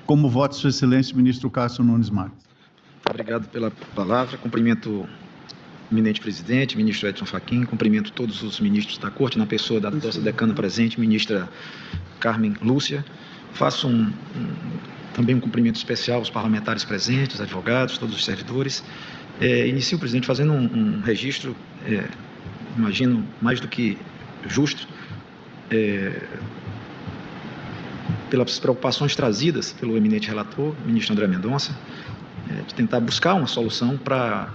Como voto, Sua Excelência, ministro Cássio Nunes Marques. Obrigado pela palavra. Cumprimento o eminente presidente, ministro Edson Fachin, cumprimento todos os ministros da Corte, na pessoa da nossa decana presente, ministra Carmen Lúcia. Faço também um cumprimento especial aos parlamentares presentes, advogados, todos os servidores. Inicio, presidente, fazendo um registro, imagino, mais do que justo, pelas preocupações trazidas pelo eminente relator, ministro André Mendonça, de tentar buscar uma solução para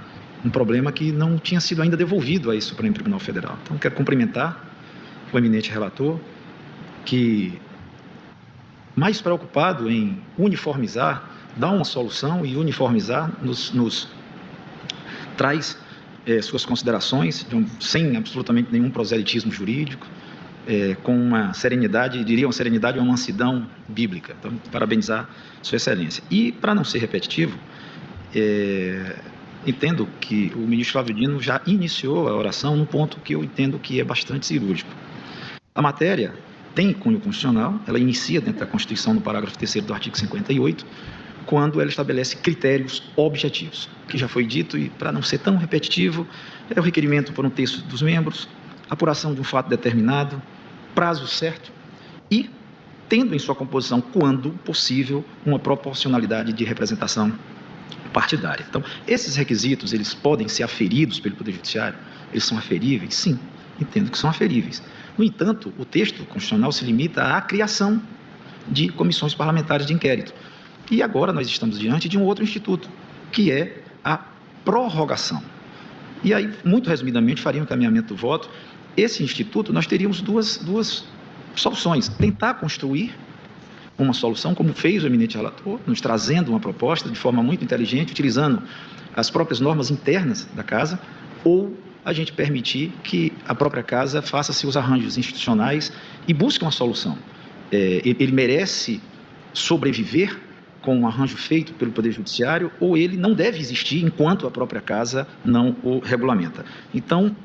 um problema que não tinha sido ainda devolvido a esse Supremo Tribunal Federal. Então, quero cumprimentar o eminente relator, que, mais preocupado em uniformizar, dar uma solução e uniformizar, nos traz suas considerações, sem absolutamente nenhum proselitismo jurídico, com uma serenidade, diria uma serenidade e uma mansidão bíblica. Então, parabenizar Sua Excelência. E, para não ser repetitivo, entendo que o ministro Flávio Dino já iniciou a oração num ponto que eu entendo que é bastante cirúrgico. A matéria tem cunho constitucional, ela inicia dentro da Constituição, no parágrafo 3º do artigo 58, quando ela estabelece critérios objetivos, que já foi dito, e para não ser tão repetitivo, é o requerimento por um terço dos membros, apuração de um fato determinado, prazo certo e tendo em sua composição, quando possível, uma proporcionalidade de representação partidária. Então, esses requisitos, eles podem ser aferidos pelo Poder Judiciário? Eles são aferíveis? Sim, entendo que são aferíveis. No entanto, o texto constitucional se limita à criação de comissões parlamentares de inquérito. E agora nós estamos diante de um outro instituto, que é a prorrogação. E aí, muito resumidamente, faria um encaminhamento do voto. Esse instituto, nós teríamos duas soluções. Tentar construir uma solução, como fez o eminente relator, nos trazendo uma proposta de forma muito inteligente, utilizando as próprias normas internas da Casa, ou a gente permitir que a própria Casa faça seus arranjos institucionais e busque uma solução. Ele merece sobreviver com um arranjo feito pelo Poder Judiciário, ou ele não deve existir enquanto a própria Casa não o regulamenta. Então,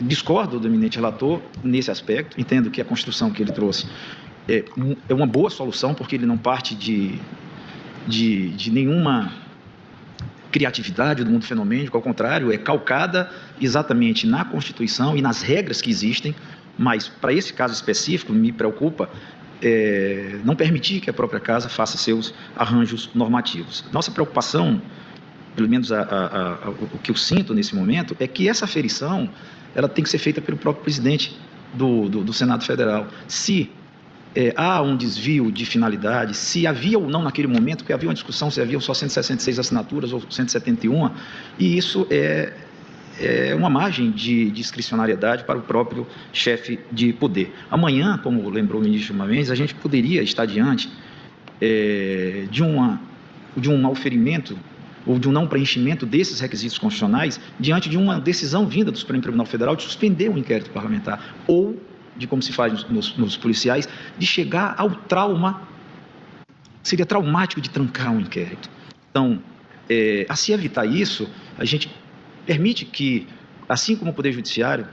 discordo do eminente relator nesse aspecto, entendo que a construção que ele trouxe é uma boa solução, porque ele não parte de nenhuma criatividade do mundo fenomênico, ao contrário, é calcada exatamente na Constituição e nas regras que existem, mas para esse caso específico me preocupa não permitir que a própria Casa faça seus arranjos normativos. Nossa preocupação, pelo menos o que eu sinto nesse momento, é que essa aferição ela tem que ser feita pelo próprio presidente do Senado Federal. Se há um desvio de finalidade, se havia ou não naquele momento, porque havia uma discussão se haviam só 166 assinaturas ou 171, e isso é uma margem de discricionariedade para o próprio chefe de poder. Amanhã, como lembrou o ministro uma vez, a gente poderia estar diante de um auferimento ou de um não preenchimento desses requisitos constitucionais diante de uma decisão vinda do Supremo Tribunal Federal de suspender um inquérito parlamentar, ou de como se faz nos policiais, de chegar ao trauma, seria traumático de trancar um inquérito. Então, a se evitar isso, a gente permite que, assim como o Poder Judiciário,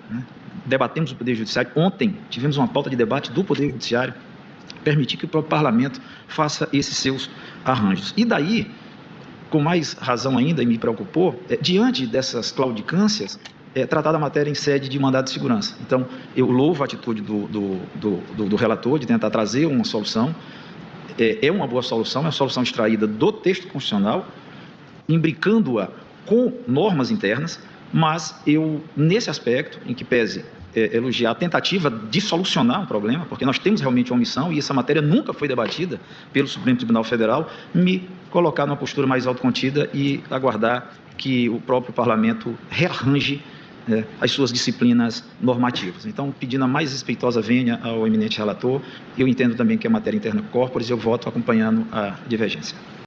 debatemos o Poder Judiciário, ontem tivemos uma pauta de debate do Poder Judiciário, permitir que o próprio Parlamento faça esses seus arranjos. E daí, com mais razão ainda, e me preocupou, diante dessas claudicâncias, tratar da matéria em sede de mandado de segurança. Então, eu louvo a atitude do relator de tentar trazer uma solução. É uma boa solução, é uma solução extraída do texto constitucional, imbricando-a com normas internas, mas eu, nesse aspecto, em que pese elogiar a tentativa de solucionar um problema, porque nós temos realmente uma omissão e essa matéria nunca foi debatida pelo Supremo Tribunal Federal, me colocar numa postura mais autocontida e aguardar que o próprio Parlamento rearranje as suas disciplinas normativas. Então, pedindo a mais respeitosa vênia ao eminente relator, eu entendo também que é matéria interna corporis e eu voto acompanhando a divergência.